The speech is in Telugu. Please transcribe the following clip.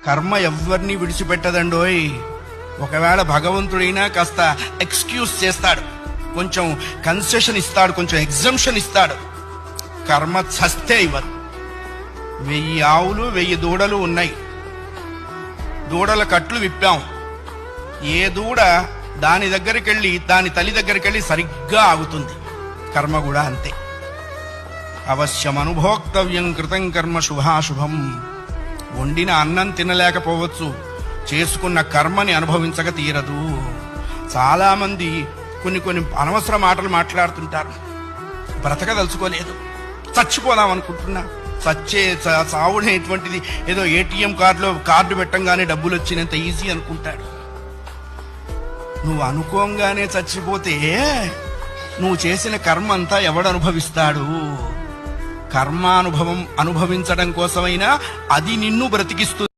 కర్మ ఎవ్వరిని విడిచిపెట్టదండోయ్. ఒకవేళ భగవంతుడైనా కాస్త ఎక్స్క్యూజ్ చేస్తాడు, కొంచెం కన్సెషన్ ఇస్తాడు, కొంచెం ఎగ్జంప్షన్ ఇస్తాడు. కర్మ చస్తే ఇవ్వరు. 1000 ఆవులు 1000 దూడలు ఉన్నాయి. దూడల కట్లు విప్పాం. ఏ దూడ దాని దగ్గరికి వెళ్ళి దాని తల్లి దగ్గరికి వెళ్ళి సరిగ్గా ఆగుతుంది. కర్మ కూడా అంతే. అవశ్యం అనుభోక్తవ్యం కృతం కర్మ శుభాశుభం. వండిన అన్నం తినలేకపోవచ్చు, చేసుకున్న కర్మని అనుభవించక తీరదు. చాలా మంది కొన్ని అనవసర మాటలు మాట్లాడుతుంటారు. బ్రతకదలుచుకోలేదు, చచ్చిపోదాం అనుకుంటున్నా. చావుడేటువంటిది ఏదో ఏటీఎం కార్డు పెట్టంగానే డబ్బులు వచ్చినంత ఈజీ అనుకుంటాడు. నువ్వు అనుకోంగానే చచ్చిపోతే నువ్వు చేసిన కర్మ అంతా ఎవడు అనుభవిస్తాడు? కర్మానుభవం అనుభవించడం కోసమైనా అది నిన్ను బ్రతికిస్తుంది.